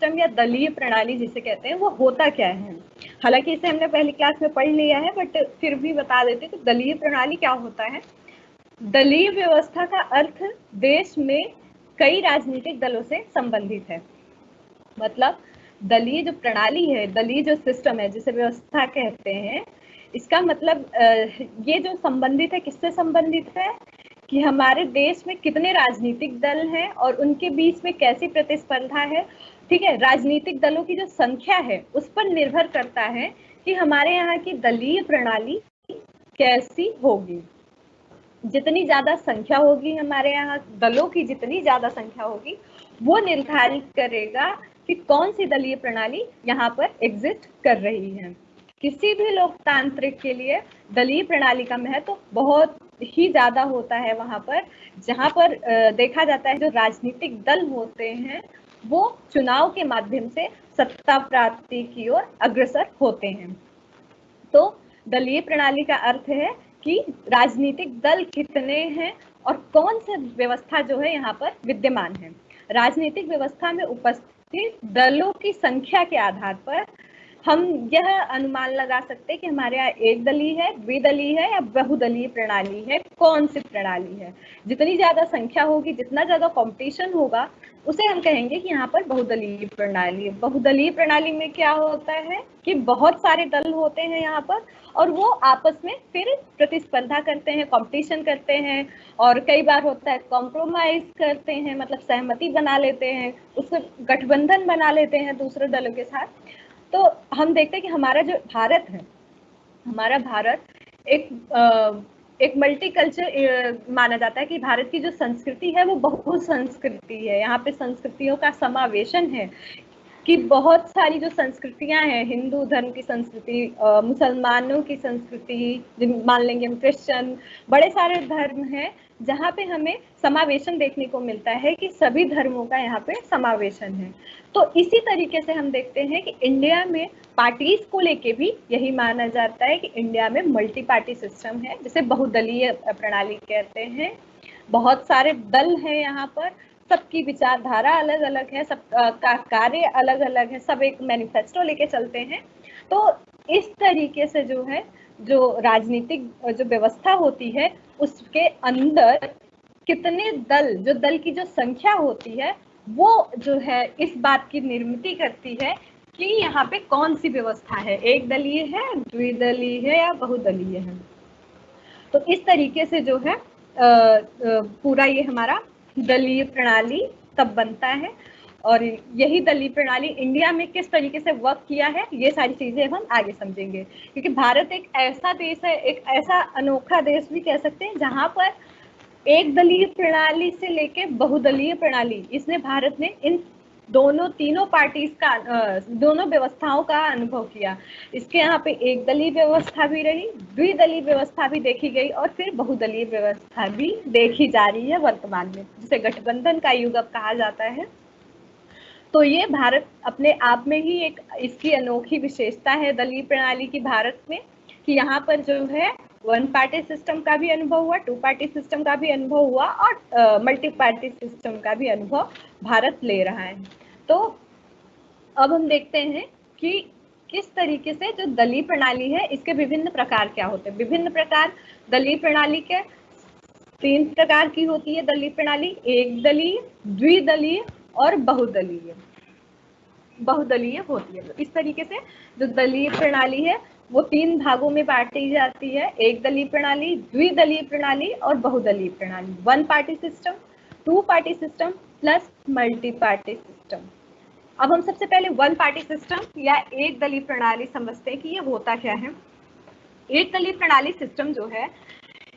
System या दलीय प्रणाली जिसे कहते हैं वो होता क्या है। हालांकि इसे हमने पहली क्लास में पढ़ लिया है, बट फिर भी बता देते हैं कि दलीय प्रणाली क्या होता है। दलीय व्यवस्था का अर्थ देश में कई राजनीतिक दलों से संबंधित है। मतलब दलीय जो प्रणाली है, दलीय जो सिस्टम है जिसे व्यवस्था कहते हैं, इसका मतलब ये जो संबंधित है, किससे संबंधित है कि हमारे देश में कितने राजनीतिक दल हैं और उनके बीच में कैसी प्रतिस्पर्धा है। ठीक है, राजनीतिक दलों की जो संख्या है उस पर निर्भर करता है कि हमारे यहाँ की दलीय प्रणाली कैसी होगी। जितनी ज्यादा संख्या होगी हमारे यहाँ दलों की, जितनी ज्यादा संख्या होगी वो निर्धारित करेगा कि कौन सी दलीय प्रणाली यहाँ पर एग्जिस्ट कर रही है। किसी भी लोकतांत्रिक के लिए दलीय प्रणाली का महत्व बहुत ही ज्यादा होता है वहां पर, जहां पर देखा जाता है जो राजनीतिक दल होते हैं वो चुनाव के माध्यम से सत्ता प्राप्ति की ओर अग्रसर होते हैं। तो दलीय प्रणाली का अर्थ है कि राजनीतिक दल कितने हैं और कौन सी व्यवस्था जो है यहाँ पर विद्यमान है। राजनीतिक व्यवस्था में उपस्थित दलों की संख्या के आधार पर हम यह अनुमान लगा सकते हैं कि हमारे यहाँ एक दलीय है, द्विदलीय है या बहुदलीय प्रणाली है, कौन सी प्रणाली है। जितनी ज्यादा संख्या होगी, जितना ज्यादा कंपटीशन होगा, उसे हम कहेंगे कि यहाँ पर बहुदलीय प्रणाली है। बहुदलीय प्रणाली में क्या होता है कि बहुत सारे दल होते हैं यहाँ पर और वो आपस में फिर प्रतिस्पर्धा करते हैं, कंपटीशन करते हैं और कई बार होता है कॉम्प्रोमाइज करते हैं, मतलब सहमति बना लेते हैं, उससे गठबंधन बना लेते हैं दूसरे दलों के साथ। तो हम देखते हैं कि हमारा जो भारत है, हमारा भारत एक मल्टीकल्चर माना जाता है कि भारत की जो संस्कृति है वो बहुसंस्कृति है। यहाँ पे संस्कृतियों का समावेशन है कि बहुत सारी जो संस्कृतियां हैं, हिंदू धर्म की संस्कृति, मुसलमानों की संस्कृति, मान लेंगे हम क्रिश्चियन, बड़े सारे धर्म हैं जहाँ पे हमें समावेशन देखने को मिलता है कि सभी धर्मों का यहाँ पे समावेशन है। तो इसी तरीके से हम देखते हैं कि इंडिया में पार्टीज को लेके भी यही माना जाता है कि इंडिया में मल्टी पार्टी सिस्टम है, जिसे बहुदलीय प्रणाली कहते हैं। बहुत सारे दल हैं यहाँ पर, सबकी विचारधारा अलग अलग है, सब का कार्य अलग अलग है, सब एक मैनिफेस्टो लेके चलते हैं। तो इस तरीके से जो है, जो राजनीतिक जो व्यवस्था होती है उसके अंदर कितने दल, जो दल की जो संख्या होती है वो जो है इस बात की निर्मिति करती है कि यहाँ पे कौन सी व्यवस्था है, एक दलीय है, द्विदलीय है या बहुदलीय है। तो इस तरीके से जो है पूरा ये हमारा दलीय प्रणाली तब बनता है। और यही दलीय प्रणाली इंडिया में किस तरीके से वर्क किया है, ये सारी चीजें हम आगे समझेंगे। क्योंकि भारत एक ऐसा देश है, एक ऐसा अनोखा देश भी कह सकते हैं, जहाँ पर एक दलीय प्रणाली से लेके बहुदलीय प्रणाली, इसने भारत ने इन दोनों तीनों पार्टीज का दोनों व्यवस्थाओं का अनुभव किया। इसके यहाँ पे एक दलीय व्यवस्था भी रही, द्विदलीय व्यवस्था भी देखी गई और फिर बहुदलीय व्यवस्था भी देखी जा रही है वर्तमान में, जिसे गठबंधन का युग अब कहा जाता है। तो ये भारत अपने आप में ही एक इसकी अनोखी विशेषता है दलीय प्रणाली की भारत में, कि यहाँ पर जो है वन पार्टी सिस्टम का भी अनुभव हुआ, टू पार्टी सिस्टम का भी अनुभव हुआ और मल्टी पार्टी सिस्टम का भी अनुभव भारत ले रहा है। तो अब हम देखते हैं कि किस तरीके से जो दलीय प्रणाली है इसके विभिन्न प्रकार क्या होते हैं। विभिन्न प्रकार दलीय प्रणाली के 3 प्रकार की होती है दलीय प्रणाली, एक दलीय, द्विदलीय और बहुदलीय होती है। तो इस तरीके से जो दलीय प्रणाली है वो 3 भागों में बांटी जाती है, एक दलीय प्रणाली, द्विदलीय प्रणाली और बहुदलीय प्रणाली। One party system, two party system plus multi party system. अब हम सबसे पहले वन पार्टी सिस्टम या एक दलीय प्रणाली समझते हैं कि ये होता क्या है। एक दलीय प्रणाली सिस्टम जो है,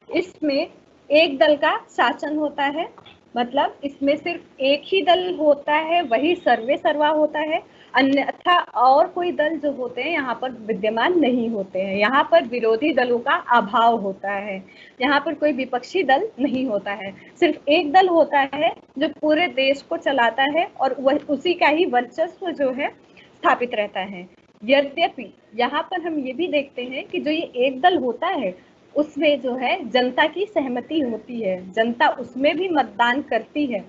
इसमें एक दल का शासन होता है, मतलब इसमें सिर्फ एक ही दल होता है, वही सर्वे सर्वा होता है, अन्यथा और कोई दल जो होते हैं यहाँ पर विद्यमान नहीं होते हैं। यहाँ पर विरोधी दलों का अभाव होता है, यहाँ पर कोई विपक्षी दल नहीं होता है, सिर्फ एक दल होता है जो पूरे देश को चलाता है और वह उसी का ही वर्चस्व जो है स्थापित रहता है। यद्यपि यहाँ पर हम ये भी देखते हैं कि जो ये एक दल होता है उसमें जो है जनता की सहमति होती है, जनता उसमें भी मतदान करती है,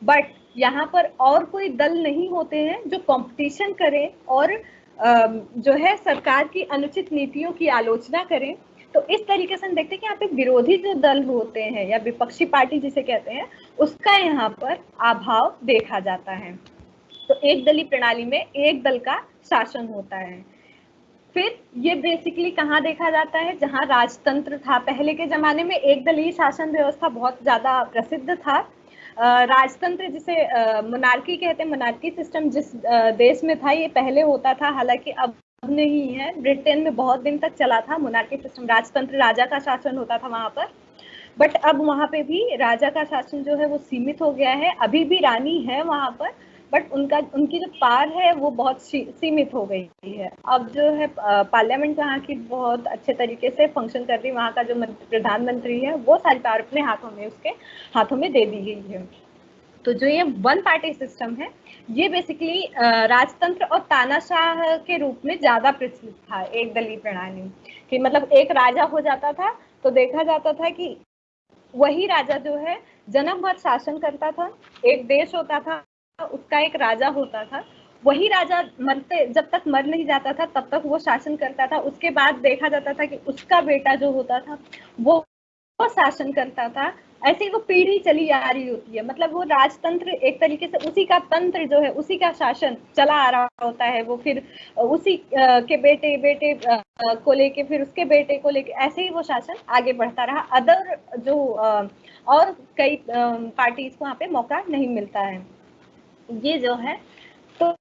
बट यहाँ पर और कोई दल नहीं होते हैं जो कंपटीशन करें और जो है सरकार की अनुचित नीतियों की आलोचना करें। तो इस तरीके से हम देखते हैं कि यहाँ पे विरोधी जो दल होते हैं या विपक्षी पार्टी जिसे कहते हैं, उसका यहाँ पर अभाव देखा जाता है। तो एक दलीय प्रणाली में एक दल का शासन होता है। फिर ये बेसिकली कहाँ देखा जाता है, जहाँ राजतंत्र था। पहले के जमाने में एक दलीय शासन व्यवस्था बहुत ज्यादा प्रसिद्ध था। राजतंत्र जिसे मोनार्की कहते हैं, मोनार्की सिस्टम जिस देश में था ये पहले होता था, हालांकि अब नहीं है। ब्रिटेन में बहुत दिन तक चला था मोनार्की सिस्टम, राजतंत्र, राजा का शासन होता था वहां पर। बट अब वहां पे भी राजा का शासन जो है वो सीमित हो गया है। अभी भी रानी है वहां पर, बट उनकी जो पावर है वो बहुत सीमित हो गई है। अब जो है पार्लियामेंट वहाँ की बहुत अच्छे तरीके से फंक्शन कर रही है। वहाँ का जो प्रधानमंत्री है वो सारी पावर अपने हाथों में, उसके हाथों में दे दी गई है। तो जो ये वन पार्टी सिस्टम है, ये बेसिकली राजतंत्र और तानाशाह के रूप में ज्यादा प्रचलित था। एक दलीय प्रणाली कि मतलब एक राजा हो जाता था तो देखा जाता था कि वही राजा जो है जन्म भर शासन करता था। एक देश होता था, उसका एक राजा होता था, वही राजा मरते, जब तक मर नहीं जाता था तब तक वो शासन करता था। उसके बाद देखा जाता था कि उसका बेटा जो होता था वो शासन करता था। ऐसे ही वो पीढ़ी चली आ रही होती है। मतलब वो राजतंत्र एक तरीके से उसी का तंत्र जो है, उसी का शासन चला आ रहा होता है। वो फिर उसी के बेटे बेटे को लेके, फिर उसके बेटे को लेके, ऐसे ही वो शासन आगे बढ़ता रहा। अदर जो और कई पार्टीज को वहाँ पे मौका नहीं मिलता है। ये जो है, तो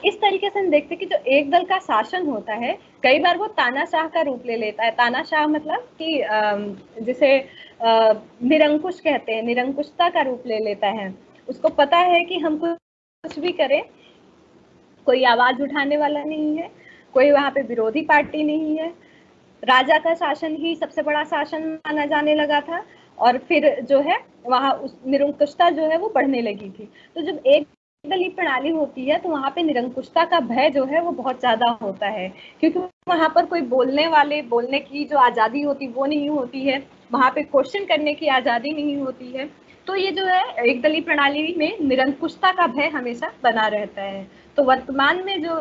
इस तरीके से हम देखते हैं कि जो एक दल का शासन होता है कई बार वो तानाशाह का रूप ले लेता है। तानाशाह मतलब कि जिसे निरंकुश कहते हैं, निरंकुशता का रूप ले लेता है। उसको पता है कि हम कुछ भी करें, कोई आवाज उठाने वाला नहीं है, कोई वहां पे विरोधी पार्टी नहीं है। राजा का शासन ही सबसे बड़ा शासन माना जाने लगा था, और फिर जो है वहां उस निरंकुशता जो है वो बढ़ने लगी थी। तो जब एक दलीय प्रणाली होती है तो वहां पे निरंकुशता का भय जो है वो बहुत ज्यादा होता है, क्योंकि वहां पर कोई बोलने की जो आजादी होती वो नहीं होती है, वहां पे क्वेश्चन करने की आजादी नहीं होती है। तो ये जो है एक दलीय प्रणाली में निरंकुशता का भय हमेशा बना रहता है। तो वर्तमान में जो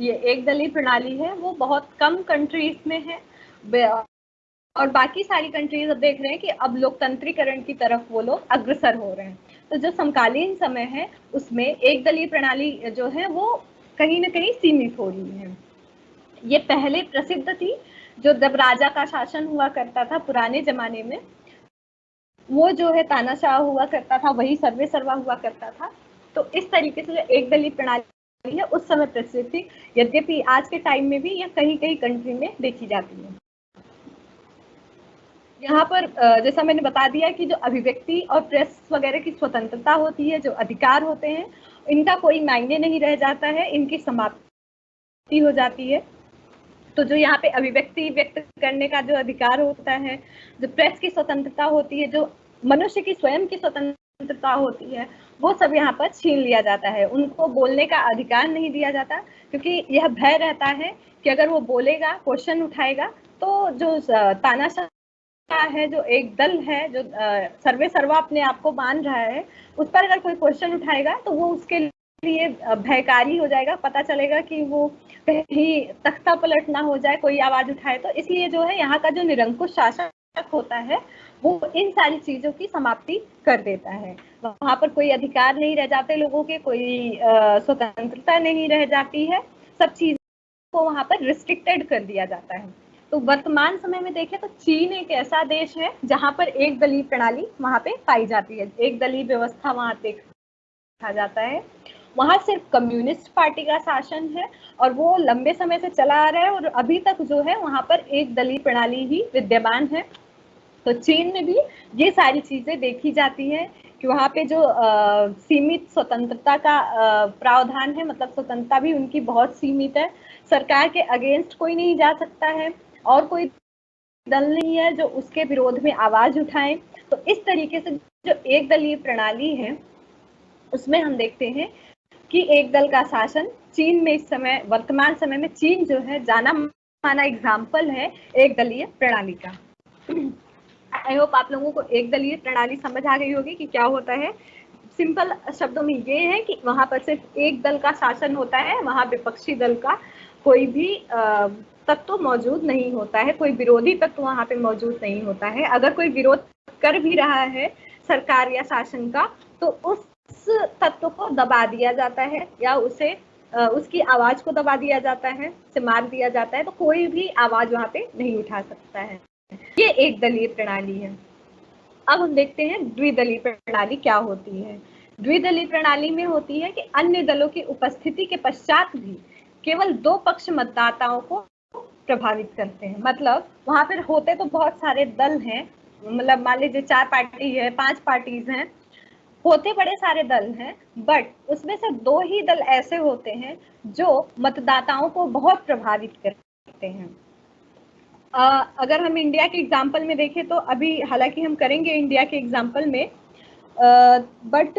ये एक दलीय प्रणाली है वो बहुत कम कंट्रीज में है, और बाकी सारी कंट्रीज अब देख रहे हैं कि अब लोकतंत्रीकरण की तरफ वो लोग अग्रसर हो रहे हैं। तो जो समकालीन समय है उसमें एक दलीय प्रणाली जो है वो कहीं ना कहीं सीमित हो रही है। ये पहले प्रसिद्ध थी, जो जब राजा का शासन हुआ करता था पुराने जमाने में, वो जो है तानाशाह हुआ करता था, वही सर्वे सर्वा हुआ करता था। तो इस तरीके से जो एक दलीय प्रणाली है उस समय प्रसिद्ध थी, यद्यपि आज के टाइम में भी यह कहीं कहीं कंट्री में देखी जाती है। यहाँ पर जैसा मैंने बता दिया कि जो अभिव्यक्ति और प्रेस वगैरह की स्वतंत्रता होती है, जो अधिकार होते हैं, इनका कोई मायने नहीं रह जाता है, इनकी समाप्ति हो जाती है। तो जो यहाँ पे अभिव्यक्ति व्यक्त करने का जो अधिकार होता है, जो प्रेस की स्वतंत्रता होती है, जो मनुष्य की स्वयं की स्वतंत्रता होती है, वो सब यहाँ पर छीन लिया जाता है। उनको बोलने का अधिकार नहीं दिया जाता, क्योंकि यह भय रहता है कि अगर वो बोलेगा, क्वेश्चन उठाएगा, तो जो तानाशाह है, जो एक दल है, जो सर्वे सर्वा अपने आप को मान रहा है, उस पर अगर कोई क्वेश्चन उठाएगा तो वो उसके लिए भयकारी हो जाएगा। पता चलेगा कि वो कहीं तख्ता पलट ना हो जाए, कोई आवाज उठाए तो। इसलिए जो है यहाँ का जो निरंकुश शासक होता है वो इन सारी चीजों की समाप्ति कर देता है। वहां पर कोई अधिकार नहीं रह जाते लोगों के, कोई स्वतंत्रता नहीं रह जाती है, सब चीज को वहां पर रिस्ट्रिक्टेड कर दिया जाता है। तो वर्तमान समय में देखें तो चीन एक ऐसा देश है जहां पर एक दलीय प्रणाली वहां पे पाई जाती है, एक दलीय व्यवस्था वहां देखा जाता है। वहां सिर्फ कम्युनिस्ट पार्टी का शासन है और वो लंबे समय से चला आ रहा है, और अभी तक जो है वहां पर एक दलीय प्रणाली ही विद्यमान है। तो चीन में भी ये सारी चीजें देखी जाती है कि वहाँ पे जो सीमित स्वतंत्रता का प्रावधान है, मतलब स्वतंत्रता भी उनकी बहुत सीमित है। सरकार के अगेंस्ट कोई नहीं जा सकता है, और कोई दल नहीं है जो उसके विरोध में आवाज उठाए। तो इस तरीके से जो एक दलीय प्रणाली है उसमें हम देखते हैं कि एक दल का शासन चीन में इस समय, वर्तमान समय में चीन जो है जाना माना एग्जाम्पल है एक दलीय प्रणाली का। आई होप आप लोगों को एक दलीय प्रणाली समझ आ गई होगी कि क्या होता है। सिंपल शब्दों में ये है कि वहां पर सिर्फ एक दल का शासन होता है, वहां विपक्षी दल का कोई भी तत्व मौजूद नहीं होता है, कोई विरोधी तत्व वहां पे मौजूद नहीं होता है। अगर कोई विरोध कर भी रहा है सरकार या शासन का, तो उस तत्व को दबा दिया जाता है या उसे उसकी आवाज को दबा दिया जाता है, उसे मार दिया जाता है, तो कोई भी आवाज वहां पे नहीं उठा सकता है। ये एक दलीय प्रणाली है। अब हम देखते हैं द्विदलीय प्रणाली क्या होती है। द्विदलीय प्रणाली में होती है कि अन्य दलों की उपस्थिति के पश्चात भी केवल दो पक्ष मतदाताओं को प्रभावित करते हैं। मतलब वहां पर होते तो बहुत सारे दल हैं, मतलब मान लीजिए 4 पार्टी है, 5 पार्टीज हैं, होते बड़े सारे दल हैं, बट उसमें से 2 ही दल ऐसे होते हैं जो मतदाताओं को बहुत प्रभावित करते हैं। अगर हम इंडिया के एग्जाम्पल में देखें तो अभी हालांकि हम करेंगे इंडिया के एग्जाम्पल में, बट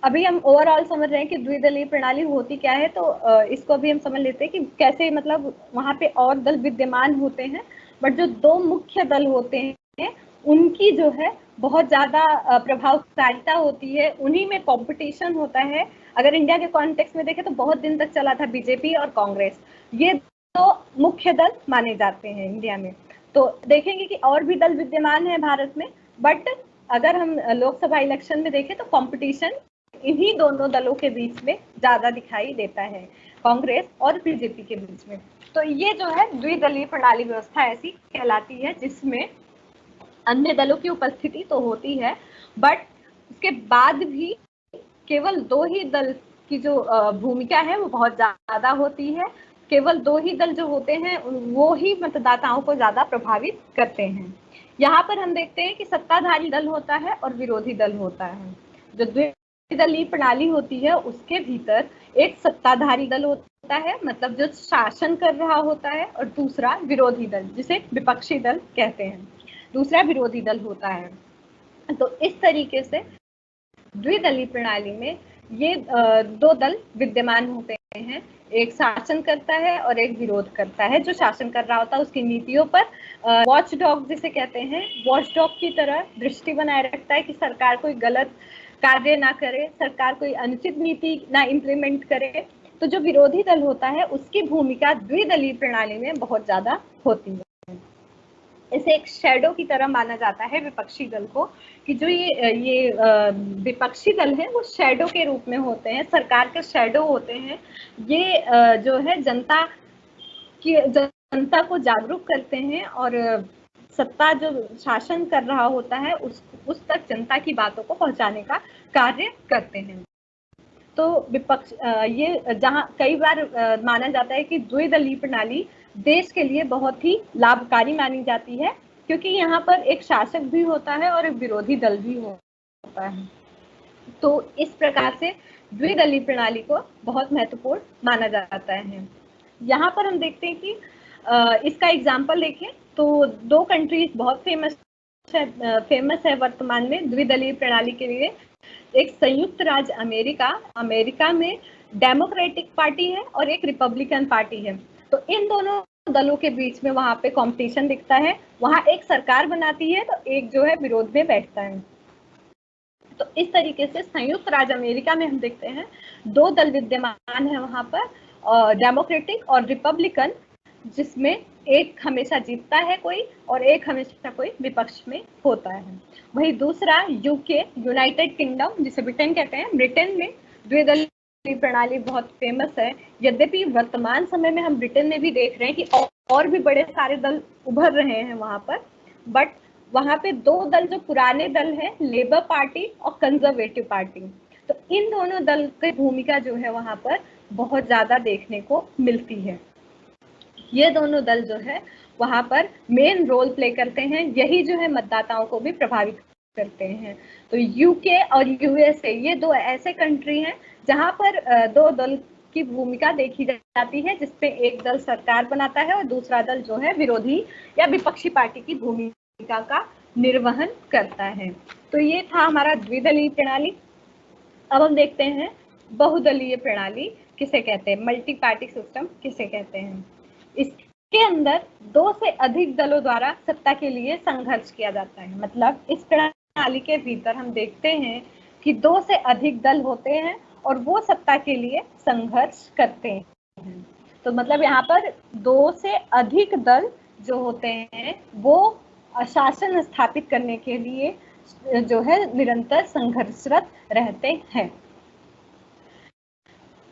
अभी हम ओवरऑल समझ रहे हैं कि द्विदलीय प्रणाली होती क्या है, तो इसको अभी हम समझ लेते हैं कि कैसे मतलब वहां पे और दल विद्यमान होते हैं, बट जो 2 मुख्य दल होते हैं उनकी जो है बहुत ज्यादा प्रभावकारिता होती है, उन्हीं में कंपटीशन होता है। अगर इंडिया के कॉन्टेक्स्ट में देखें तो बहुत दिन तक चला था बीजेपी और कांग्रेस, ये 2 मुख्य दल माने जाते हैं इंडिया में। तो देखेंगे कि और भी दल विद्यमान है भारत में, बट अगर हम लोकसभा इलेक्शन में देखें तो कंपटीशन इन्हीं दोनों दलों के बीच में ज्यादा दिखाई देता है, कांग्रेस और बीजेपी के बीच में। तो ये जो है द्विदलीय प्रणाली व्यवस्था ऐसी कहलाती है जिसमें अन्य दलों की उपस्थिति तो होती है, बट उसके बाद भी केवल 2 ही दल की जो भूमिका है वो बहुत ज्यादा होती है। केवल 2 ही दल जो होते हैं वो ही मतदाताओं को ज्यादा प्रभावित करते हैं। यहाँ पर हम देखते हैं कि सत्ताधारी दल होता है और विरोधी दल होता है। जो द्विदलीय प्रणाली होती है उसके भीतर एक सत्ताधारी दल होता है, मतलब जो शासन कर रहा होता है, और दूसरा विरोधी दल जिसे विपक्षी दल कहते हैं, दूसरा विरोधी दल होता है। तो इस तरीके से द्विदलीय प्रणाली में ये 2 दल विद्यमान होते हैं, एक शासन करता है और एक विरोध करता है। जो शासन कर रहा होता है उसकी नीतियों पर वॉच डॉग जिसे कहते हैं, वॉच डॉग की तरह दृष्टि बनाए रखता है कि सरकार कोई गलत कार्य ना करे, सरकार कोई अनुचित नीति ना इम्प्लीमेंट करे। तो जो विरोधी दल होता है उसकी भूमिका द्विदलीय प्रणाली में बहुत ज्यादा होती है। इसे एक शैडो की तरह माना जाता है विपक्षी दल को, कि जो ये विपक्षी दल है वो शैडो के रूप में होते हैं, सरकार के शैडो होते हैं। ये जो है जनता को जागरूक करते हैं और सत्ता जो शासन कर रहा होता है उस तक जनता की बातों को पहुंचाने का कार्य करते हैं। तो विपक्ष ये जहां कई बार माना जाता है कि द्विदलीय प्रणाली देश के लिए बहुत ही लाभकारी मानी जाती है, क्योंकि यहाँ पर एक शासक भी होता है और एक विरोधी दल भी होता है। तो इस प्रकार से द्विदलीय प्रणाली को बहुत महत्वपूर्ण माना जाता है। यहाँ पर हम देखते हैं कि इसका एग्जाम्पल देखें तो 2 कंट्रीज बहुत फेमस है वर्तमान में द्विदलीय प्रणाली के लिए। एक संयुक्त राज्य अमेरिका में डेमोक्रेटिक पार्टी है और एक रिपब्लिकन पार्टी है। तो इन दोनों दलों के बीच में वहां पे कंपटीशन दिखता है, वहां एक सरकार बनाती है तो एक जो है विरोध में बैठता है। तो इस तरीके से संयुक्त राज्य अमेरिका में हम देखते हैं 2 दल विद्यमान है वहां पर, डेमोक्रेटिक और रिपब्लिकन, जिसमें एक हमेशा जीतता है कोई और एक हमेशा कोई विपक्ष में होता है। वही दूसरा यूके, यूनाइटेड किंगडम जिसे ब्रिटेन कहते हैं, ब्रिटेन में द्विदलीय प्रणाली बहुत फेमस है। यद्यपि वर्तमान समय में हम ब्रिटेन में भी देख रहे हैं कि और भी बड़े सारे दल उभर रहे हैं वहां पर, बट वहां पे 2 दल जो पुराने दल हैं, लेबर पार्टी और कंजर्वेटिव पार्टी, तो इन दोनों दल की भूमिका जो है वहां पर बहुत ज्यादा देखने को मिलती है। ये दोनों दल जो है वहां पर मेन रोल प्ले करते हैं, यही जो है मतदाताओं को भी प्रभावित करते हैं। तो यूके और यूएसए ये 2 ऐसे कंट्री हैं जहां पर 2 दल की भूमिका देखी जाती है, जिसपे एक दल सरकार बनाता है और दूसरा दल जो है विरोधी या विपक्षी पार्टी की भूमिका का निर्वहन करता है। तो ये था हमारा द्विदलीय प्रणाली। अब हम देखते हैं बहुदलीय प्रणाली किसे कहते हैं, मल्टी पार्टी सिस्टम किसे कहते हैं। इस के अंदर 2 से अधिक दलों द्वारा सत्ता के लिए संघर्ष किया जाता है। मतलब इस प्रणाली के भीतर हम देखते हैं कि 2 से अधिक दल होते हैं और वो सत्ता के लिए संघर्ष करते हैं। तो मतलब यहाँ पर 2 से अधिक दल जो होते हैं वो शासन स्थापित करने के लिए जो है निरंतर संघर्षरत रहते हैं।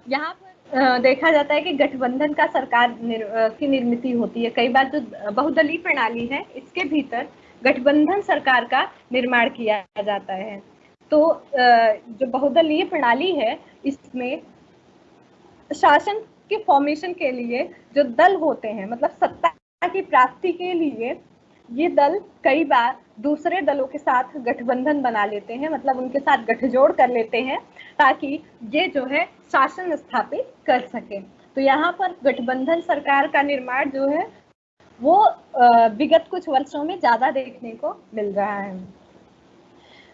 यहाँ पर देखा जाता है कि गठबंधन का सरकार की निर्मित होती है। कई बार जो बहुदलीय प्रणाली है इसके भीतर गठबंधन सरकार का निर्माण किया जाता है। तो जो बहुदलीय प्रणाली है इसमें शासन के फॉर्मेशन के लिए जो दल होते हैं, मतलब सत्ता की प्राप्ति के लिए ये दल कई बार दूसरे दलों के साथ गठबंधन बना लेते हैं, मतलब उनके साथ गठजोड़ कर लेते हैं ताकि ये जो है शासन स्थापित कर सके। तो यहाँ पर गठबंधन सरकार का निर्माण जो है वो विगत कुछ वर्षों में ज्यादा देखने को मिल रहा है।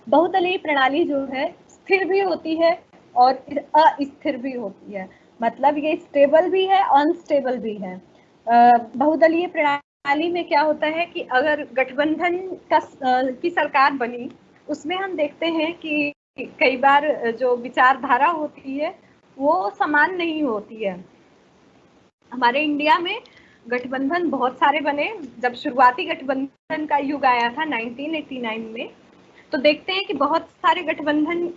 बहुदलीय प्रणाली जो है स्थिर भी होती है और अस्थिर भी होती है, मतलब ये स्टेबल भी है, अनस्टेबल भी है। बहुदलीय प्रणाली में क्या होता है कि अगर गठबंधन की सरकार बनी, उसमें हम देखते हैं कि कई बार जो विचारधारा होती है वो समान नहीं होती है। हमारे इंडिया में गठबंधन बहुत सारे बने। जब शुरुआती गठबंधन का युग आया था 1989 में, तो देखते हैं कि बहुत सारे गठबंधन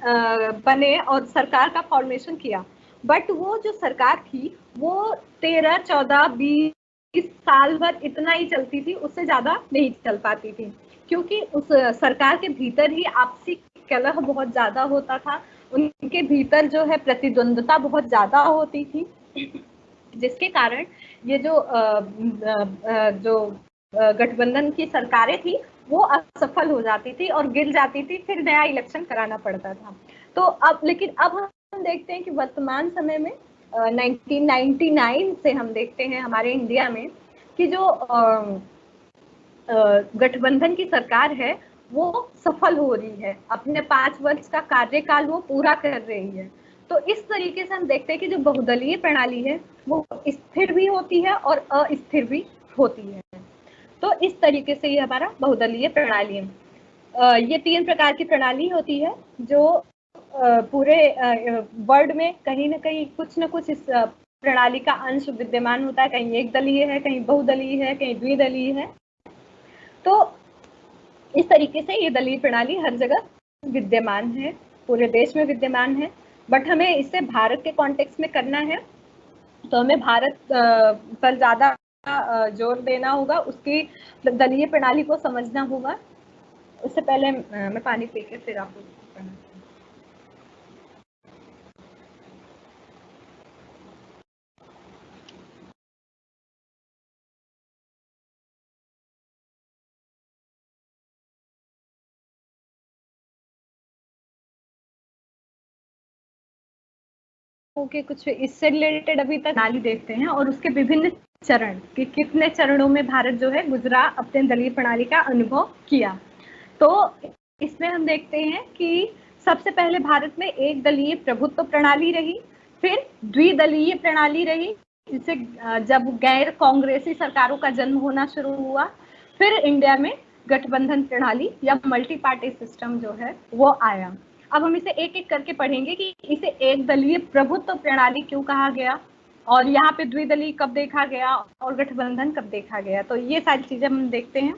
बने और सरकार का फॉर्मेशन किया, बट वो जो सरकार थी वो 13, 14, 20 साल भर इतना ही चलती थी, उससे ज्यादा नहीं चल पाती थी, क्योंकि उस सरकार के भीतर ही आपसी कलह बहुत ज्यादा होता था, उनके भीतर जो है प्रतिद्वंदता बहुत ज्यादा होती थी, जिसके कारण ये जो गठबंधन की सरकारें थी वो असफल हो जाती थी और गिर जाती थी, फिर नया इलेक्शन कराना पड़ता था। तो अब लेकिन अब हम देखते हैं कि वर्तमान समय में 1999 से हम देखते हैं हमारे इंडिया में कि जो गठबंधन की सरकार है वो सफल हो रही है, अपने 5 वर्ष का कार्यकाल वो पूरा कर रही है। तो इस तरीके से हम देखते हैं कि जो बहुदलीय प्रणाली है वो स्थिर भी होती है और अस्थिर भी होती है। तो इस तरीके से ये हमारा बहुदलीय प्रणाली है। ये 3 प्रकार की प्रणाली होती है जो पूरे वर्ल्ड में कहीं ना कहीं कुछ ना कुछ इस प्रणाली का अंश विद्यमान होता है। कहीं एक दलीय है, कहीं बहुदलीय है, कहीं द्विदलीय है। तो इस तरीके से ये दलीय प्रणाली हर जगह विद्यमान है, पूरे देश में विद्यमान है। बट हमें इसे भारत के कॉन्टेक्स्ट में करना है तो हमें भारत पर ज्यादा जोर देना होगा, उसकी दलीय प्रणाली को समझना होगा। उससे पहले मैं पानी पी के फिर आपको कहना कि कुछ इससे रिलेटेड अभी तक प्रणाली देखते हैं और उसके विभिन्न चरण कि कितने चरणों में भारत जो है गुजरा, अपने दलीय प्रणाली का अनुभव किया। तो इसमें हम देखते हैं कि सबसे पहले भारत में एक दलीय प्रभुत्व प्रणाली रही, फिर द्विदलीय प्रणाली रही, जिससे जब गैर कांग्रेसी सरकारों का जन्म होना शुरू हुआ, फिर इंडिया में गठबंधन प्रणाली या मल्टी पार्टी सिस्टम जो है वो आया। अब हम इसे एक एक करके पढ़ेंगे कि इसे एक दलीय प्रभुत्व प्रणाली क्यों कहा गया और यहाँ पे द्विदलीय कब देखा गया और गठबंधन कब देखा गया। तो ये सारी चीजें हम देखते हैं।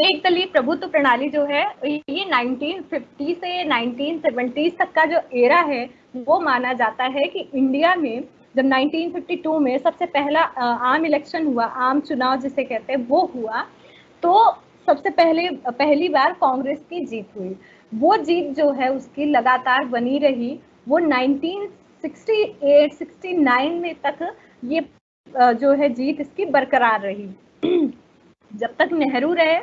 एक दलीय प्रभुत्व प्रणाली जो है ये 1950 से 1970 तक का जो एरा है वो माना जाता है कि इंडिया में जब 1952 में सबसे पहला आम इलेक्शन हुआ, आम चुनाव जिसे कहते हैं, वो हुआ, तो सबसे पहली बार कांग्रेस की जीत हुई। वो जीत जो है उसकी लगातार बनी रही, वो 1968-69 में तक ये जो है जीत इसकी बरकरार रही। जब तक नेहरू रहे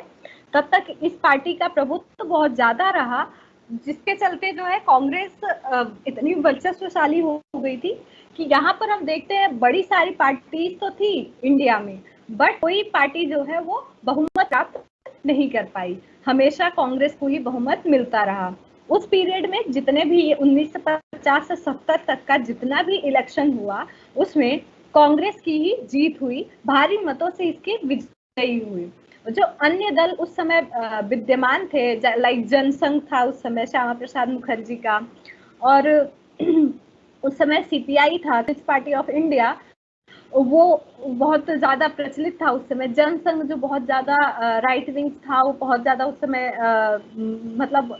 तब तक इस पार्टी का प्रभुत्व बहुत ज्यादा रहा, जिसके चलते जो है कांग्रेस इतनी वर्चस्वशाली हो गई थी कि यहाँ पर हम देखते हैं बड़ी सारी पार्टी तो थी इंडिया में, बट कोई पार्टी जो है वो बहुमत प्राप्त नहीं कर पाई, हमेशा कांग्रेस को ही बहुमत मिलता रहा। उस पीरियड में जितने भी 1950 से 70 तक का जितना भी इलेक्शन हुआ उसमें कांग्रेस की ही जीत हुई, भारी मतों से इसकी विजयी हुई। जो अन्य दल उस समय विद्यमान थे, लाइक जनसंघ था उस समय श्यामा प्रसाद मुखर्जी का, और उस समय सीपीआई था, पीपल्स पार्टी ऑफ इंडिया, वो बहुत ज्यादा प्रचलित था उस समय। जनसंघ जो बहुत ज्यादा राइट विंग था, वो बहुत ज्यादा उस समय मतलब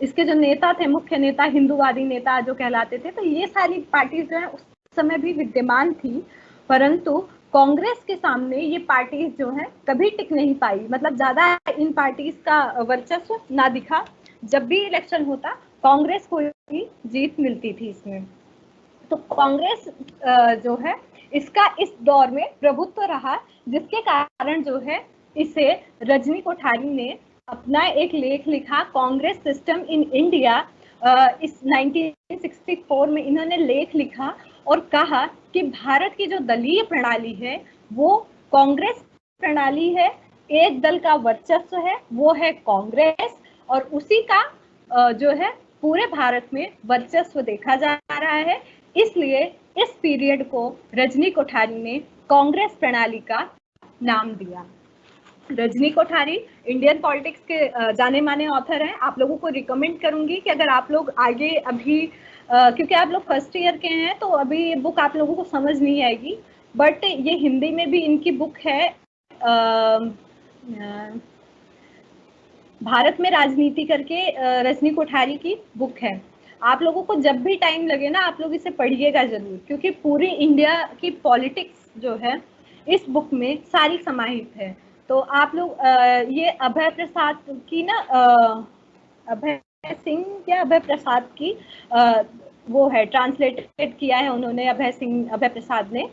इसके जो नेता थे, मुख्य नेता, हिंदूवादी नेता जो कहलाते थे, तो ये सारी पार्टीज जो है उस समय भी विद्यमान थी। परंतु कांग्रेस के सामने ये पार्टीज जो है कभी टिक नहीं पाई, मतलब ज्यादा इन पार्टीज का वर्चस्व ना दिखा। जब भी इलेक्शन होता, कांग्रेस को ही जीत मिलती थी इसमें। तो कांग्रेस जो है इसका इस दौर में प्रभुत्व रहा, जिसके कारण जो है इसे रजनी कोठारी ने अपना एक लेख लिखा, कांग्रेस सिस्टम इन इंडिया। इस 1964 में इन्होंने लेख लिखा और कहा कि भारत की जो दलीय प्रणाली है वो कांग्रेस प्रणाली है, एक दल का वर्चस्व है, वो है कांग्रेस, और उसी का जो है पूरे भारत में वर्चस्व देखा जा रहा है। इसलिए इस पीरियड को रजनी कोठारी ने कांग्रेस प्रणाली का नाम दिया। रजनी कोठारी इंडियन पॉलिटिक्स के जाने माने ऑथर हैं। आप लोगों को रिकमेंड करूंगी कि अगर आप लोग आगे अभी क्योंकि आप लोग फर्स्ट ईयर के हैं तो अभी ये बुक आप लोगों को समझ नहीं आएगी, बट ये हिंदी में भी इनकी बुक है, भारत में राजनीति करके, रजनी कोठारी की बुक है। आप लोगों को जब भी टाइम लगे ना, आप लोग इसे पढ़िएगा जरूर, क्योंकि पूरी इंडिया की पॉलिटिक्स जो है इस बुक में सारी समाहित है। तो आप लोग ये अभय प्रसाद की ना, अभय सिंह या अभय प्रसाद की वो है, ट्रांसलेटेड किया है उन्होंने, अभय प्रसाद ने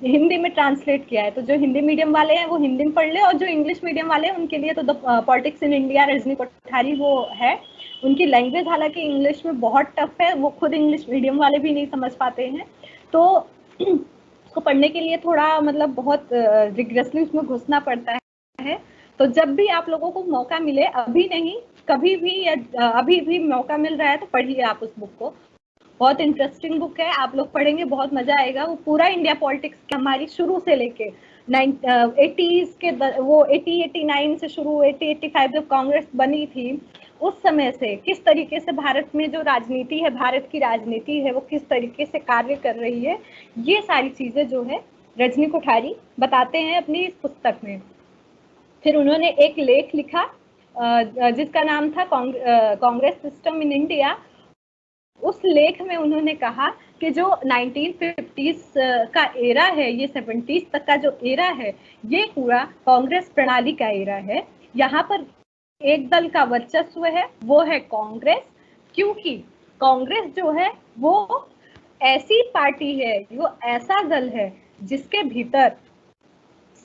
हिंदी में ट्रांसलेट किया है। तो जो हिंदी मीडियम वाले हैं वो हिंदी में पढ़ ले, और जो इंग्लिश मीडियम वाले हैं उनके लिए तो the politics in India Rajni Kothari वो है। उनकी लैंग्वेज हालांकि इंग्लिश में बहुत टफ है, वो खुद इंग्लिश मीडियम वाले भी नहीं समझ पाते हैं, तो उसको पढ़ने के लिए थोड़ा मतलब बहुत रिग्रेसली उसमें घुसना पड़ता है। तो जब भी आप लोगों को मौका मिले, अभी नहीं कभी भी, या अभी भी मौका मिल रहा है, तो पढ़िए आप उस बुक को। बहुत इंटरेस्टिंग बुक है, आप लोग पढ़ेंगे बहुत मजा आएगा। वो पूरा इंडिया पॉलिटिक्स की हमारी शुरू से लेके 80s के वो 80-89 से शुरू, 80-85 जब कांग्रेस बनी थी उस समय से किस तरीके से भारत में जो राजनीति है, भारत की राजनीति है, वो किस तरीके से कार्य कर रही है, ये सारी चीजें जो है रजनी कोठारी बताते हैं अपनी इस पुस्तक में। फिर उन्होंने एक लेख लिखा जिसका नाम था कांग्रेस सिस्टम इन इंडिया। उस लेख में उन्होंने कहा कि जो 1950s का एरा है, ये 70s तक का जो एरा है, ये पूरा कांग्रेस प्रणाली का एरा है। यहाँ पर एक दल का वर्चस्व है, वो है कांग्रेस, क्योंकि कांग्रेस जो है वो ऐसी पार्टी है, वो ऐसा दल है जिसके भीतर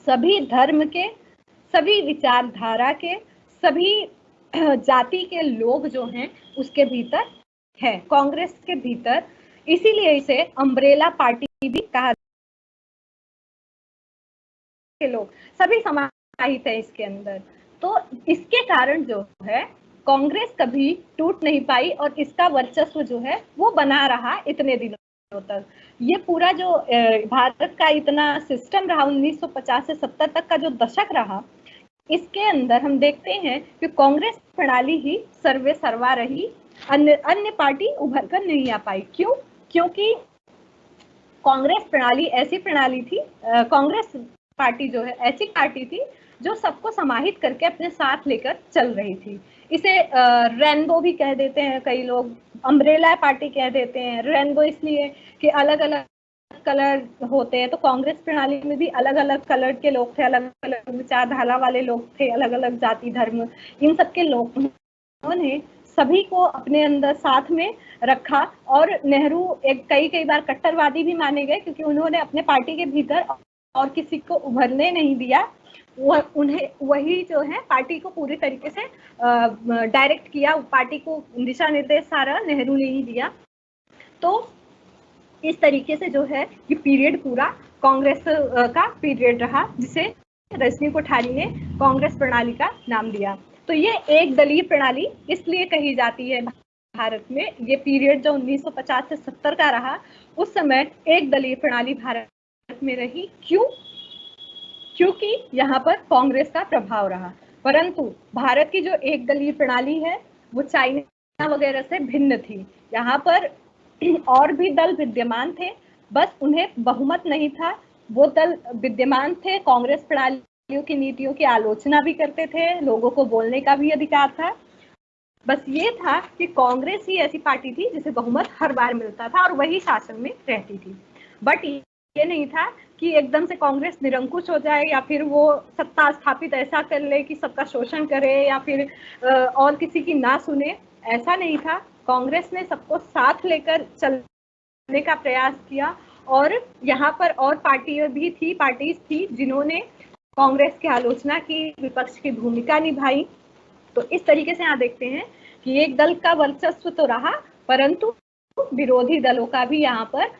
सभी धर्म के, सभी विचारधारा के, सभी जाति के लोग जो हैं उसके भीतर है, कांग्रेस के भीतर। इसीलिए इसे अम्ब्रेला पार्टी भी कहा, के लोग सभी समाहित है इसके अंदर। तो इसके कारण जो है कांग्रेस कभी टूट नहीं पाई, और इसका वर्चस्व जो है वो बना रहा इतने दिनों तक। ये पूरा जो भारत का इतना सिस्टम रहा 1950 से 70 तक का जो दशक रहा, इसके अंदर हम देखते हैं कि कांग्रेस प्रणाली ही सर्वे सर्वा रही, अन्य पार्टी उभर कर नहीं आ पाई। क्यों? क्योंकि कांग्रेस प्रणाली ऐसी प्रणाली थी, कांग्रेस पार्टी जो है ऐसी पार्टी थी जो सबको समाहित करके अपने साथ लेकर चल रही थी। इसे रेनबो भी कह देते हैं कई लोग, अम्ब्रेला पार्टी कह देते हैं। रेनबो इसलिए कि अलग अलग कलर होते हैं, तो कांग्रेस प्रणाली में भी अलग अलग कलर के लोग थे, अलग अलग विचारधारा वाले लोग थे, अलग अलग जाति धर्म, इन सबके लोग, उन्होंने सभी को अपने अंदर साथ में रखा। और नेहरू एक कई बार कट्टरवादी भी माने गए, क्योंकि उन्होंने अपने पार्टी के भीतर और किसी को उभरने नहीं दिया, उन्हें वही जो है पार्टी को पूरी तरीके से डायरेक्ट किया, पार्टी को दिशा निर्देश सारा नेहरू ने ही दिया। तो इस तरीके से जो है ये पीरियड पूरा कांग्रेस का पीरियड रहा, जिसे रजनी कोठारी ने कांग्रेस प्रणाली का नाम दिया। तो ये एक दलीय प्रणाली इसलिए कही जाती है भारत में ये पीरियड जो 1950 से 70 का रहा, उस समय एक दलीय प्रणाली भारत में रही। क्यों? क्योंकि यहाँ पर कांग्रेस का प्रभाव रहा। परंतु भारत की जो एक दलीय प्रणाली है वो चाइना वगैरह से भिन्न थी। यहाँ पर और भी दल विद्यमान थे, बस उन्हें बहुमत नहीं था। वो दल विद्यमान थे, कांग्रेस प्रणालियों की नीतियों की आलोचना भी करते थे, लोगों को बोलने का भी अधिकार था। बस ये था कि कांग्रेस ही ऐसी पार्टी थी जिसे बहुमत हर बार मिलता था और वही शासन में रहती थी। बट ये नहीं था कि एकदम से कांग्रेस निरंकुश हो जाए या फिर वो सत्ता स्थापित ऐसा कर ले कि सबका शोषण करे या फिर और किसी की ना सुने। ऐसा नहीं था। कांग्रेस ने सबको साथ लेकर चलने का प्रयास किया और यहाँ पर और पार्टीज थी जिन्होंने कांग्रेस की आलोचना की, विपक्ष की भूमिका निभाई। तो इस तरीके से यहाँ देखते हैं कि एक दल का वर्चस्व तो रहा, परंतु विरोधी दलों का भी यहाँ पर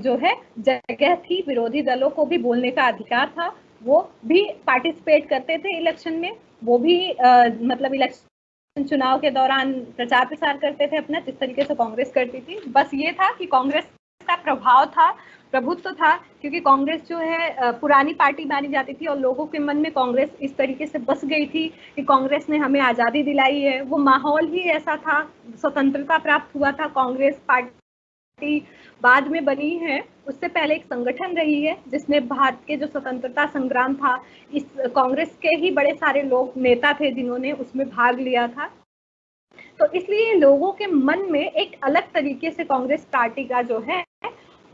जो है जगह थी। विरोधी दलों को भी बोलने का अधिकार था, वो भी पार्टिसिपेट करते थे इलेक्शन में। वो भी मतलब इलेक्शन चुनाव के दौरान प्रचार प्रसार करते थे अपना, जिस तरीके से कांग्रेस करती थी। बस ये था कि कांग्रेस का प्रभाव था, प्रभुत्व था, क्योंकि कांग्रेस जो है पुरानी पार्टी मानी जाती थी और लोगों के मन में कांग्रेस इस तरीके से बस गई थी कि कांग्रेस ने हमें आजादी दिलाई है। वो माहौल ही ऐसा था, स्वतंत्रता प्राप्त हुआ था। कांग्रेस पार्टी बाद में बनी है, उससे पहले एक संगठन रही है जिसने भारत के जो स्वतंत्रता संग्राम था, इस कांग्रेस के ही बड़े सारे लोग नेता थे जिन्होंने उसमें भाग लिया था। तो इसलिए लोगों के मन में एक अलग तरीके से कांग्रेस पार्टी का जो है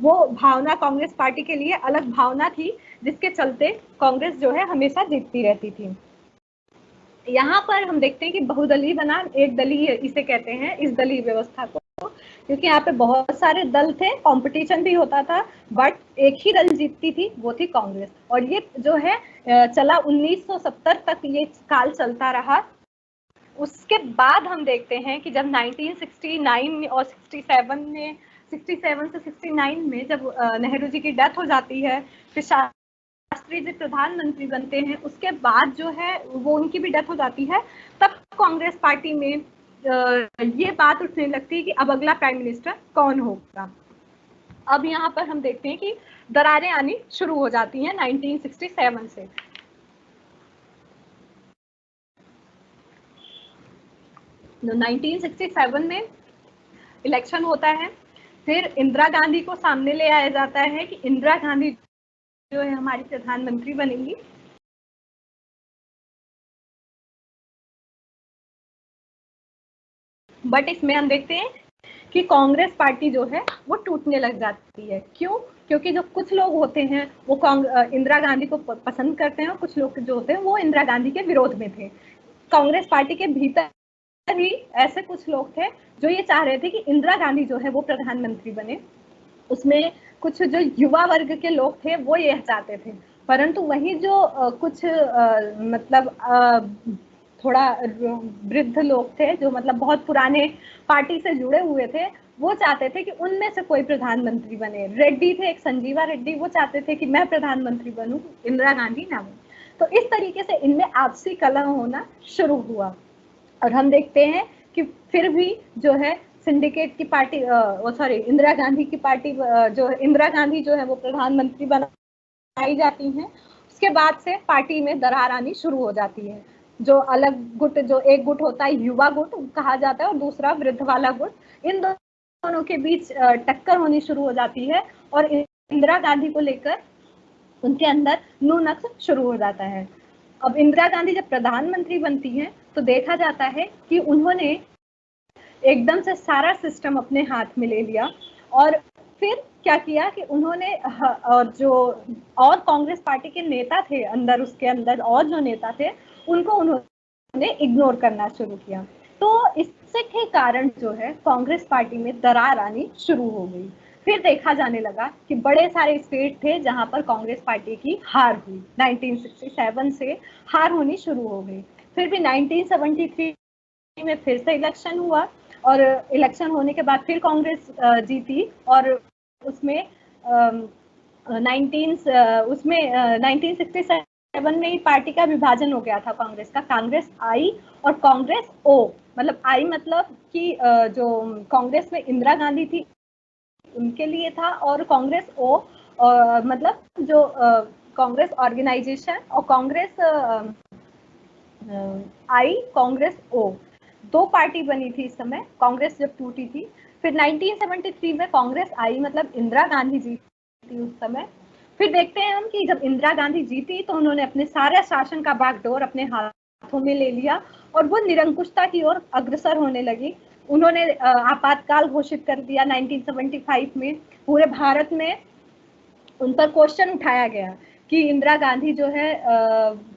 वो भावना, कांग्रेस पार्टी के लिए अलग भावना थी, जिसके चलते कांग्रेस जो है हमेशा जीतती रहती थी। यहाँ पर हम देखते हैं कि बहुदलीय बनाम एक दलीय इसे कहते हैं, इस दलीय व्यवस्था को, क्योंकि यहाँ पे बहुत सारे दल थे, कंपटीशन भी होता था, बट एक ही दल जीतती थी, वो थी कांग्रेस। और ये जो है चला 1970 तक ये काल चलता रहा। उसके बाद हम देखते हैं कि जब 1969 और 67 से 69 में जब नेहरू जी की डेथ हो जाती है, फिर शास्त्री जी प्रधानमंत्री बनते हैं, उसके बाद जो है वो उनकी भी डेथ हो जाती है, तब कांग्रेस पार्टी में ये बात उठने लगती है कि अब अगला प्राइम मिनिस्टर कौन होगा। अब यहाँ पर हम देखते हैं कि दरारें आनी शुरू हो जाती हैं 1967 से। तो 1967 में इलेक्शन होता है, फिर इंदिरा गांधी को सामने ले आया जाता है कि इंदिरा गांधी जो है हमारी प्रधानमंत्री बनेंगी। बट इसमें हम देखते हैं कि कांग्रेस पार्टी जो है वो टूटने लग जाती है। क्यों? क्योंकि जो कुछ लोग होते हैं वो इंदिरा गांधी को पसंद करते हैं और कुछ लोग जो होते हैं वो इंदिरा गांधी के विरोध में थे। कांग्रेस पार्टी के भीतर भी ऐसे कुछ लोग थे जो ये चाह रहे थे कि इंदिरा गांधी जो है वो प्रधानमंत्री बने। उसमें कुछ जो युवा वर्ग के लोग थे वो ये चाहते थे, परंतु वही जो कुछ मतलब थोड़ा वृद्ध लोग थे जो मतलब बहुत पुराने पार्टी से जुड़े हुए थे, वो चाहते थे कि उनमें से कोई प्रधानमंत्री बने। रेड्डी थे, एक संजीवा रेड्डी, वो चाहते थे कि मैं प्रधानमंत्री बनूं, इंदिरा गांधी ना बने। तो इस तरीके से इनमें आपसी कलह होना शुरू हुआ। और हम देखते हैं कि फिर भी जो है सिंडिकेट की पार्टी इंदिरा गांधी की पार्टी जो इंदिरा गांधी जो है वो प्रधानमंत्री बनाई जाती हैं। उसके बाद से पार्टी में दरार आनी शुरू हो जाती है। जो अलग गुट, जो एक गुट होता है युवा गुट कहा जाता है और दूसरा वृद्ध वाला गुट, इन दोनों के बीच टक्कर होनी शुरू हो जाती है और इंदिरा गांधी को लेकर उनके अंदर नुनक्स शुरू हो जाता है। अब इंदिरा गांधी जब प्रधानमंत्री बनती हैं तो देखा जाता है कि उन्होंने एकदम से सारा सिस्टम अपने हाथ में ले लिया और फिर क्या किया कि उन्होंने और जो और कांग्रेस पार्टी के नेता थे अंदर, उसके अंदर और जो नेता थे उनको उन्होंने इग्नोर करना शुरू किया। तो इससे के कारण जो है कांग्रेस पार्टी में दरार आनी शुरू हो गई। फिर देखा जाने लगा कि बड़े सारे स्टेट थे जहां पर कांग्रेस पार्टी की हार हुई। 1967 से हार होनी शुरू हो गई। फिर भी 1973 में फिर से इलेक्शन हुआ और इलेक्शन होने के बाद फिर कांग्रेस जीती और उसमें 1967 1967 में ही पार्टी का विभाजन हो गया था कांग्रेस का। कांग्रेस आई और कांग्रेस ओ, मतलब आई मतलब कि जो कांग्रेस में इंदिरा गांधी थी उनके लिए था, और कांग्रेस ओ मतलब जो कांग्रेस ऑर्गेनाइजेशन और कांग्रेस आई, कांग्रेस ओ, दो पार्टी बनी थी इस समय कांग्रेस जब टूटी थी। फिर 1973 में कांग्रेस आई, मतलब इंदिरा गांधी जी थी उस समय। फिर देखते हैं हम कि जब इंदिरा गांधी जीती तो उन्होंने अपने सारे शासन का बागडोर अपने हाथों में ले लिया और वो निरंकुशता की ओर अग्रसर होने लगी। उन्होंने आपातकाल घोषित कर दिया 1975 में। पूरे भारत में उन पर क्वेश्चन उठाया गया कि इंदिरा गांधी जो है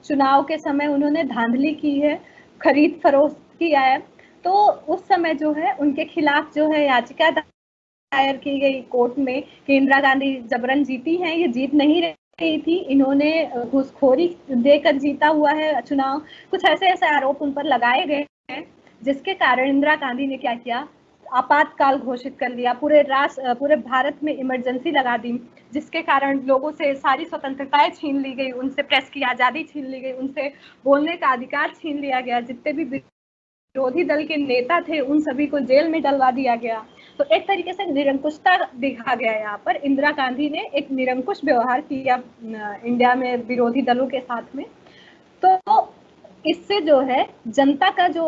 चुनाव के समय उन्होंने धांधली की है, खरीद फरोख्त किया है। तो उस समय जो है उनके खिलाफ जो है याचिका दायर की गई कोर्ट में कि इंदिरा गांधी जबरन जीती हैं, ये जीत नहीं रही थी, इन्होंने घूसखोरी देकर जीता हुआ है चुनाव। कुछ ऐसे ऐसे आरोप उन पर लगाए गए हैं, जिसके कारण इंदिरा गांधी ने क्या किया, आपातकाल घोषित कर लिया, पूरे भारत में इमरजेंसी लगा दी, जिसके कारण लोगों से सारी स्वतंत्रताएं छीन ली गई, उनसे प्रेस की आजादी छीन ली गई, उनसे बोलने का अधिकार छीन लिया गया, जितने भी विरोधी दल के नेता थे उन सभी को जेल में डलवा दिया गया। तो एक तरीके से निरंकुशता दिखा गया यहाँ पर। इंदिरा गांधी ने एक निरंकुश व्यवहार किया इंडिया में विरोधी दलों के साथ में। तो इससे जो है जनता का जो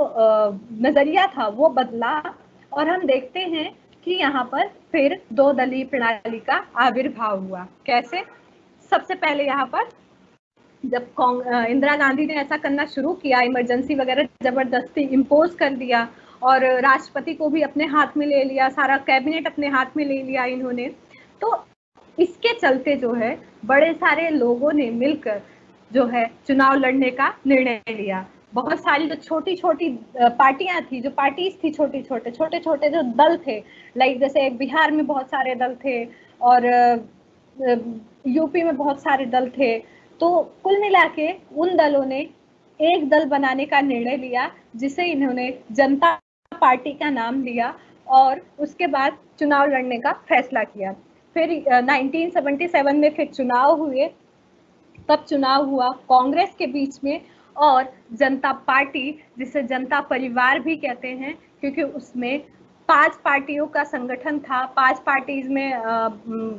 नजरिया था वो बदला, और हम देखते हैं कि यहाँ पर फिर दो दलीय प्रणाली का आविर्भाव हुआ। कैसे? सबसे पहले यहाँ पर जब इंदिरा गांधी ने ऐसा करना शुरू किया, इमरजेंसी वगैरह जबरदस्ती इम्पोज कर दिया और राष्ट्रपति को भी अपने हाथ में ले लिया, सारा कैबिनेट अपने हाथ में ले लिया इन्होंने, तो इसके चलते जो है बड़े सारे लोगों ने मिलकर जो है चुनाव लड़ने का निर्णय लिया। बहुत सारी जो छोटी छोटी पार्टियां थी, जो पार्टीज थी, छोटे छोटे जो दल थे, लाइक जैसे बिहार में बहुत सारे दल थे और यूपी में बहुत सारे दल थे। तो कुल मिला के उन दलों ने एक दल बनाने का निर्णय लिया, जिसे इन्होंने जनता पार्टी का नाम दिया और उसके बाद चुनाव लड़ने का फैसला किया। फिर 1977 में फिर चुनाव हुए। तब चुनाव हुआ कांग्रेस के बीच में और जनता पार्टी, जिसे जनता परिवार भी कहते हैं, क्योंकि उसमें 5 पार्टियों का संगठन था। 5 पार्टीज में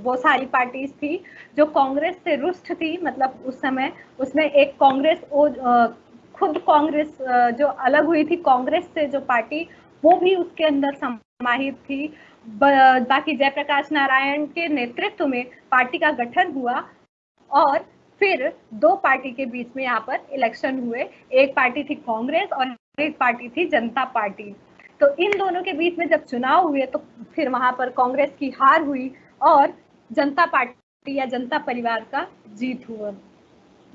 वो सारी पार्टीज थी जो कांग्रेस से रुष्ट थी, मतलब उस समय उसमें एक कांग्रेस खुद कांग्रेस जो अलग हुई थी कांग्रेस से जो पार्टी, वो भी उसके अंदर समाहित थी। बाकी जयप्रकाश नारायण के नेतृत्व में पार्टी का गठन हुआ और फिर दो पार्टी के बीच में यहाँ पर इलेक्शन हुए। एक पार्टी थी कांग्रेस और एक पार्टी थी जनता पार्टी। तो इन दोनों के बीच में जब चुनाव हुए तो फिर वहां पर कांग्रेस की हार हुई और जनता पार्टी या जनता परिवार का जीत हुआ।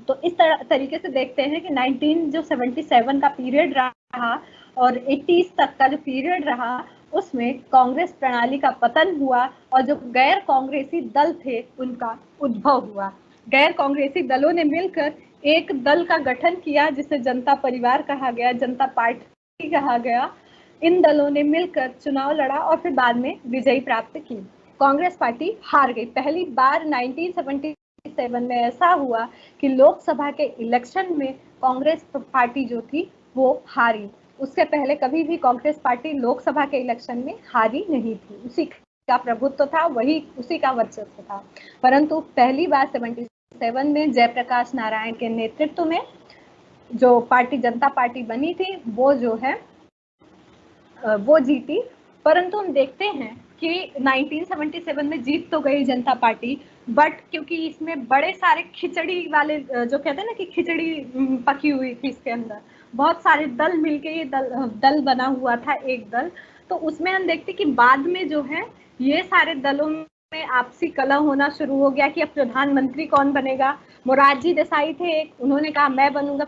तो इस तरीके से देखते हैं कि 1977 का पीरियड रहा और 80s तक का जो पीरियड रहा उसमें कांग्रेस प्रणाली का पतन हुआ और जो गैर कांग्रेसी दल थे उनका उद्भव हुआ। गैर कांग्रेसी दलों ने मिलकर एक दल का गठन किया जिसे जनता परिवार कहा गया, जनता पार्टी कहा गया। इन दलों ने मिलकर चुनाव लड़ा और फिर बाद में विजयी प्राप्त की। कांग्रेस पार्टी हार गई। पहली बार 1977 में ऐसा हुआ कि लोकसभा के इलेक्शन में कांग्रेस पार्टी जो थी वो हारी। उससे पहले कभी भी कांग्रेस पार्टी लोकसभा के इलेक्शन में हारी नहीं थी। उसी का प्रभुत्व था, वही उसी का वर्चस्व था। परंतु पहली बार 77 में जयप्रकाश नारायण के नेतृत्व में जो पार्टी जनता पार्टी बनी थी वो जो है वो जीती। परंतु हम देखते हैं कि 1977 में जीत तो गई जनता पार्टी, बट क्योंकि इसमें बड़े सारे खिचड़ी वाले जो कहते हैं ना कि खिचड़ी पकी हुई थी, इसके अंदर बहुत सारे दल मिलके ये दल बना हुआ था एक दल। तो उसमें हम देखते कि बाद में जो है ये सारे दलों में आपसी कलह होना शुरू हो गया कि अब प्रधानमंत्री कौन बनेगा। मोरारजी देसाई थे एक, उन्होंने कहा मैं बनूंगा,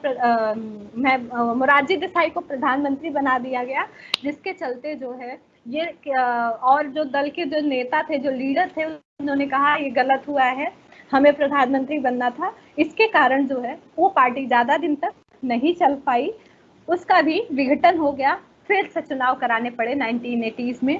मोरारजी देसाई को प्रधानमंत्री बना दिया गया, जिसके चलते जो है ये और जो दल के जो नेता थे, जो लीडर थे, उन्होंने कहा ये गलत हुआ है, हमें प्रधानमंत्री बनना था। इसके कारण जो है वो पार्टी ज्यादा दिन तक नहीं चल पाई, उसका भी विघटन हो गया। फिर से चुनाव कराने पड़े 1980s में।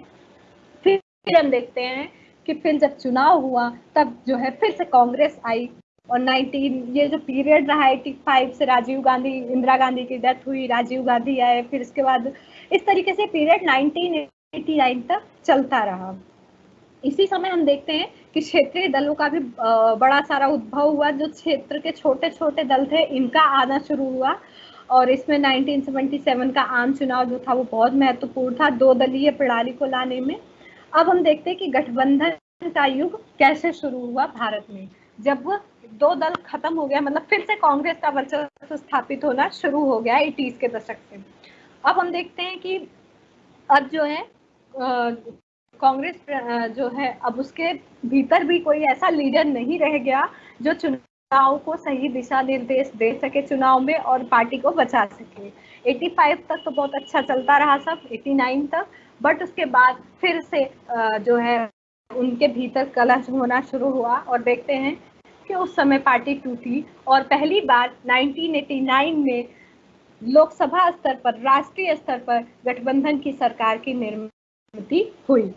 फिर हम देखते हैं कि फिर जब चुनाव हुआ तब जो है फिर से कांग्रेस आई और 19 ये जो पीरियड रहा 85 से राजीव गांधी, इंदिरा गांधी की डेथ हुई, राजीव गांधी आए, फिर इसके बाद इस तरीके से पीरियड 1989 तक चलता रहा। इसी समय हम देखते हैं कि क्षेत्रीय दलों का भी बड़ा सारा उद्भव हुआ। जो क्षेत्र के छोटे छोटे दल थे इनका आना शुरू हुआ, और इसमें 1977 का आम चुनाव जो था वो बहुत महत्वपूर्ण था दो दलीय प्रणाली को लाने में। अब हम देखते हैं कि गठबंधन का युग कैसे शुरू हुआ भारत में, जब दो दल खत्म हो गया, मतलब फिर से कांग्रेस का वर्चस्व स्थापित होना शुरू हो गया 80s के दशक से। अब हम देखते हैं कि अब जो है कांग्रेस जो है अब उसके भीतर भी कोई ऐसा लीडर नहीं रह गया जो चुनाव को सही दिशा निर्देश दे सके चुनाव में और पार्टी को बचा सके। 85 तक तो बहुत अच्छा चलता रहा सब, 89 तक, बट उसके बाद फिर से जो है उनके भीतर कलह होना शुरू हुआ, और देखते हैं कि उस समय पार्टी टूटी और पहली बार 1989 में लोकसभा स्तर पर, राष्ट्रीय स्तर पर गठबंधन की सरकार की निर्मित हुई।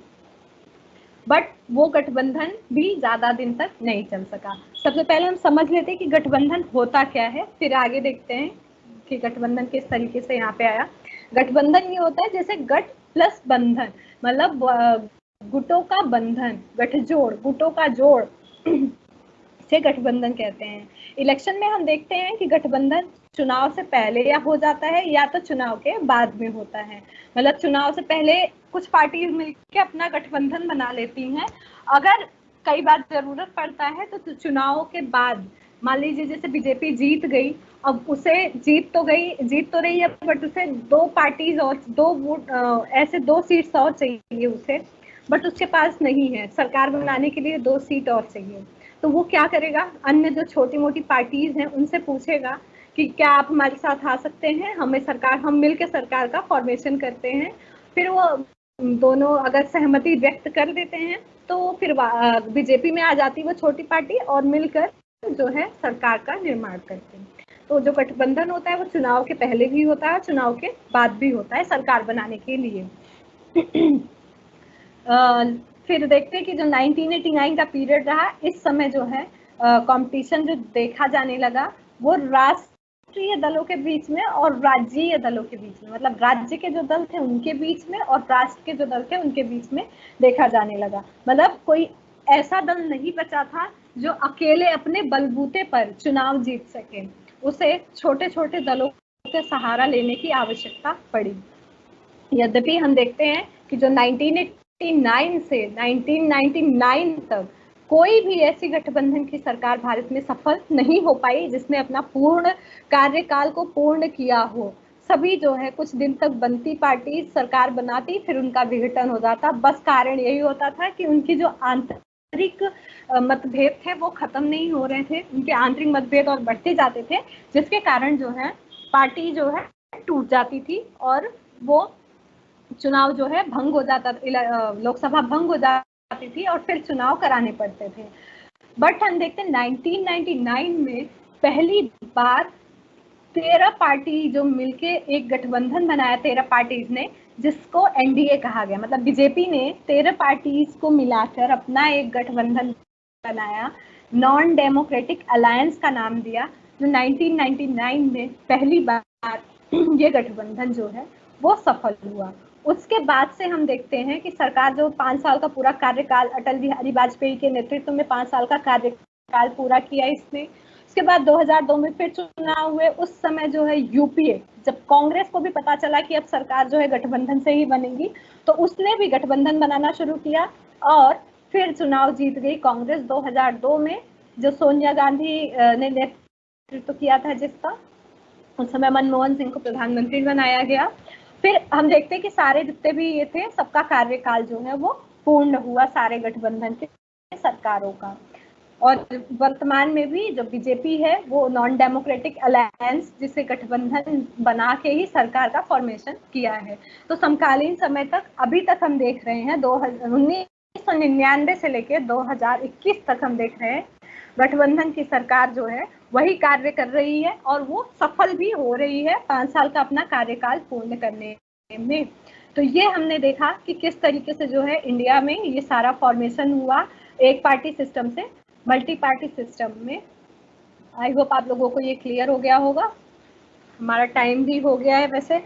बट वो गठबंधन भी ज्यादा दिन तक नहीं चल सका। सबसे पहले हम समझ लेते हैं कि गठबंधन होता क्या है, फिर आगे देखते हैं कि गठबंधन किस तरीके से यहाँ पे आया। गठबंधन ये होता है जैसे गठ प्लस बंधन, मतलब गुटों का बंधन, गठजोड़, गुटों का जोड़ से गठबंधन कहते हैं। इलेक्शन में हम देखते हैं कि गठबंधन चुनाव से पहले या हो जाता है या तो चुनाव के बाद में होता है। मतलब चुनाव से पहले कुछ पार्टी मिलकर अपना गठबंधन बना लेती हैं, अगर कई बार जरूरत पड़ता है तो चुनाव के बाद, मान लीजिए जैसे बीजेपी जीत गई, अब उसे जीत तो रही है, बट उसे दो पार्टीज और दो वोट, ऐसे दो सीट्स और चाहिए उसे, बट उसके पास नहीं है, सरकार बनाने के लिए 2 सीट और चाहिए। तो वो क्या करेगा, अन्य जो छोटी मोटी पार्टीज हैं उनसे पूछेगा कि क्या आप हमारे साथ आ सकते हैं, हम मिलकर सरकार का फॉर्मेशन करते हैं। फिर वो दोनों अगर सहमति व्यक्त कर देते हैं तो फिर बीजेपी में आ जाती वो छोटी पार्टी और मिलकर जो है सरकार का निर्माण करते हैं। तो जो गठबंधन होता है वो चुनाव के पहले भी होता है, चुनाव के बाद भी होता है सरकार बनाने के लिए। फिर देखते हैं कि जो 1989 का पीरियड रहा, इस समय जो है कंपटीशन जो देखा जाने लगा वो राष्ट्रीय दलों के बीच में और राज्यीय दलों के बीच में, मतलब राज्य के जो दल थे उनके बीच में और राष्ट्र के जो दल थे उनके बीच में देखा जाने लगा। मतलब कोई ऐसा दल नहीं बचा था जो अकेले अपने बलबूते पर चुनाव जीत सके, उसे छोटे छोटे दलों से सहारा लेने की आवश्यकता पड़ी। यद्यपि हम देखते हैं कि जो 1989 से 1999 तक कोई भी ऐसी गठबंधन की सरकार भारत में सफल नहीं हो पाई जिसने अपना पूर्ण कार्यकाल को पूर्ण किया हो। सभी जो है कुछ दिन तक बनती पार्टी सरकार बनाती, फिर उनका विघटन हो जाता। बस कारण यही होता था कि उनकी जो आंतरिक मतभेद थे वो खत्म नहीं हो रहे थे, उनके आंतरिक मतभेद और बढ़ते जाते थे, जिसके कारण जो है पार्टी जो है टूट जाती थी और वो चुनाव जो है भंग हो जाता, लोकसभा भंग हो जाती थी और फिर चुनाव कराने पड़ते थे। बट हम देखते हैं 1999 में पहली बार 13 पार्टी जो मिलके एक गठबंधन बनाया, 13 पार्टीज ने, जिसको एनडीए कहा गया। मतलब बीजेपी ने 13 पार्टीज को मिलाकर अपना एक गठबंधन बनाया, नॉन डेमोक्रेटिक अलायंस का नाम दिया, जो 1999 में पहली बार ये गठबंधन जो है वो सफल हुआ। उसके बाद से हम देखते हैं कि सरकार जो 5 साल का पूरा कार्यकाल, अटल बिहारी वाजपेयी के नेतृत्व में 5 साल का कार्यकाल पूरा किया इसने। उसके बाद 2002 में फिर चुनाव हुए। उस समय जो है यूपीए, जब कांग्रेस को भी पता चला कि अब सरकार जो है गठबंधन से ही बनेगी, तो उसने भी गठबंधन बनाना शुरू किया और फिर चुनाव जीत गई कांग्रेस 2002 में, जो सोनिया गांधी ने नेतृत्व किया था जिसका। उस समय मनमोहन सिंह को प्रधानमंत्री बनाया गया। फिर हम देखते हैं कि सारे जितने भी ये थे सबका कार्यकाल जो है वो पूर्ण हुआ, सारे गठबंधन के सरकारों का। और वर्तमान में भी जो बीजेपी है वो नॉन डेमोक्रेटिक अलायंस, जिसे गठबंधन बना के ही सरकार का फॉर्मेशन किया है। तो समकालीन समय तक अभी तक हम देख रहे हैं 1999 से लेकर 2021 तक हम देख रहे हैं गठबंधन की सरकार जो है वही कार्य कर रही है और वो सफल भी हो रही है 5 साल का अपना कार्यकाल पूर्ण करने में। तो ये हमने देखा कि किस तरीके से जो है इंडिया में ये सारा फॉर्मेशन हुआ एक पार्टी सिस्टम से मल्टी पार्टी सिस्टम में। आई होप आप लोगों को ये क्लियर हो गया होगा। हमारा टाइम भी हो गया है वैसे।